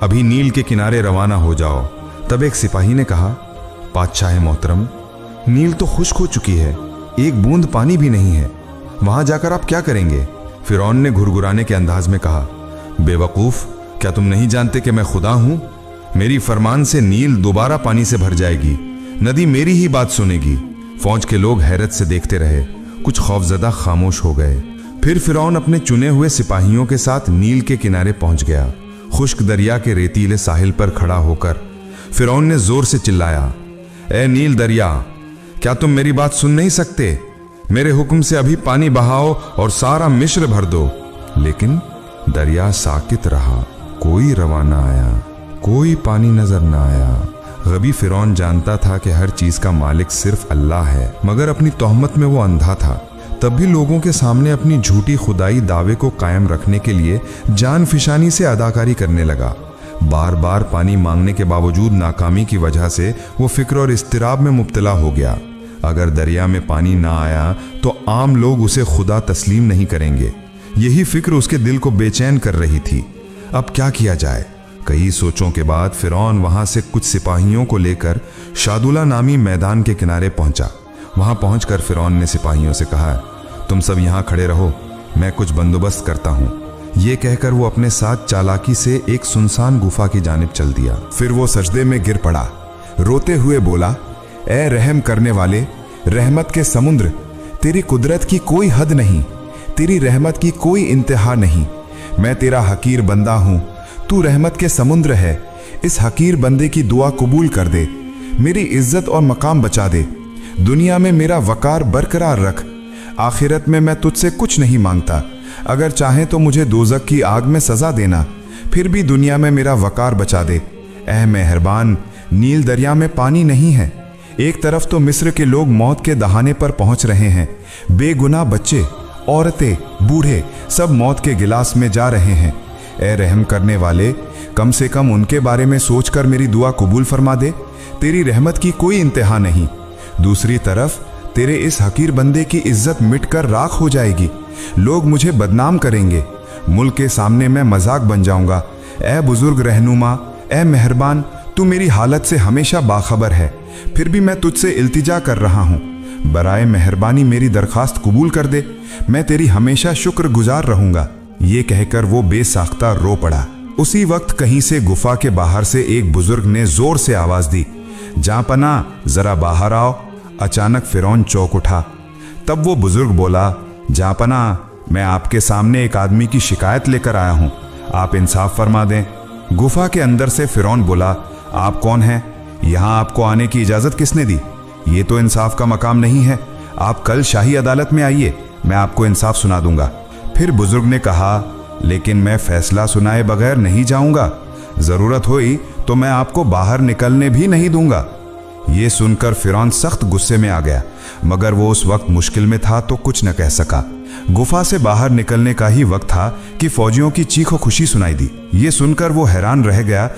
अभी नील के किनारे रवाना हो जाओ। तब एक सिपाही ने कहा, बादशाह मोहतरम, नील तो खुश्क हो चुकी है, एक बूंद पानी भी नहीं है, वहां जाकर आप क्या करेंगे? फिरौन ने घुरघुराने के अंदाज में कहा, बेवकूफ, क्या तुम नहीं जानते कि मैं खुदा हूं? मेरी फरमान से नील दोबारा पानी से भर जाएगी, नदी मेरी ही बात सुनेगी। फौज के लोग हैरत से देखते रहे, कुछ खौफजदा खामोश हो गए। फिर फिरौन अपने चुने हुए सिपाहियों के साथ नील के किनारे पहुंच गया। खुश्क दरिया के रेतीले साहिल पर खड़ा होकर फिरौन ने जोर से चिल्लाया, ए नील दरिया, क्या तुम मेरी बात सुन नहीं सकते? मेरे हुक्म से अभी पानी बहाओ और सारा मिस्र भर दो। लेकिन दरिया साकित रहा, कोई रवाना आया, कोई पानी नजर न आया। गबी फिरौन जानता था कि हर चीज का मालिक सिर्फ अल्लाह है, मगर अपनी तोहमत में वो अंधा था। तब भी लोगों के सामने अपनी झूठी खुदाई दावे को कायम रखने के लिए जान फिशानी से अदाकारी करने लगा। बार बार पानी मांगने के बावजूद नाकामी की वजह से वो फिक्र और इस्तिराब में मुब्तला हो गया। अगर दरिया में पानी ना आया तो आम लोग उसे खुदा तस्लीम नहीं करेंगे। यही फिक्र उसके दिल को बेचैन कर रही थी। अब क्या किया जाए? कई सोचों के बाद फिरौन वहां से कुछ सिपाहियों को लेकर शादुला नामी मैदान के किनारे पहुंचा। वहां पहुंचकर फिरौन ने सिपाहियों से कहा, तुम सब यहां खड़े रहो, मैं कुछ बंदोबस्त करता हूं। ये कहकर वो अपने साथ चालाकी से एक सुनसान गुफा की जानिब चल दिया। फिर वो सजदे में गिर पड़ा, रोते हुए बोला, ए रहम करने वाले, रहमत के समुद्र, तेरी कुदरत की कोई हद नहीं, तेरी रहमत की कोई इंतहा नहीं। मैं तेरा हकीर बंदा हूं, तू रहमत के समुद्र है। इस हकीर बंदे की दुआ कबूल कर दे, मेरी इज्जत और मकाम बचा दे। दुनिया में मेरा वकार बरकरार रख, आखिरत में मैं तुझसे कुछ नहीं मांगता। अगर चाहे तो मुझे दोज़ख की आग में सजा देना, फिर भी दुनिया में मेरा वकार बचा दे। ऐ मेहरबान, नील दरिया में पानी नहीं है। एक तरफ तो मिस्र के लोग मौत के दहाने पर पहुंच रहे हैं, बेगुनाह बच्चे, औरतें, बूढ़े सब मौत के गिलास में जा रहे हैं। ए रहम करने वाले, कम से कम उनके बारे में सोचकर मेरी दुआ कबूल फरमा दे, तेरी रहमत की कोई इंतहा नहीं। दूसरी तरफ तेरे इस हकीर बंदे की इज्जत मिटकर राख हो जाएगी, लोग मुझे बदनाम करेंगे, मुल्क के सामने मैं मजाक बन जाऊंगा। ए बुजुर्ग रहनुमा, ए मेहरबान, तू मेरी हालत से हमेशा बाखबर है, फिर भी मैं तुझसे इल्तिजा कर रहा हूँ, बराए मेहरबानी मेरी दरखास्त कबूल कर दे, मैं तेरी हमेशा शुक्रगुजार रहूंगा। ये कहकर वो बेसाख्ता रो पड़ा। उसी वक्त कहीं से गुफा के बाहर से एक बुजुर्ग ने जोर से आवाज दी, जापना, जरा बाहर आओ। अचानक फिरौन चौंक उठा। तब वो बुजुर्ग बोला, जापना, मैं आपके सामने एक आदमी की शिकायत लेकर आया हूं, आप इंसाफ फरमा दें। गुफा के अंदर से फिरौन बोला, आप कौन हैं? यहां आपको आने की इजाजत किसने दी? ये तो इंसाफ का मकाम नहीं है, आप कल शाही अदालत में आइए, मैं आपको इंसाफ सुना दूंगा। फिर बुजुर्ग ने कहा, लेकिन मैं फैसला सुनाए बगैर नहीं जाऊंगा, जरूरत हुई तो मैं आपको बाहर निकलने भी नहीं दूंगा। ये सुनकर फिरौन सख्त गुस्से में आ गया, मगर वो उस वक्त मुश्किल में था तो कुछ न कह सका। गुफा से बाहर निकलने का ही वक्त था कि फौजियों की चीखो खुशी सुनाई दी। ये सुनकर वो हैरान रह गया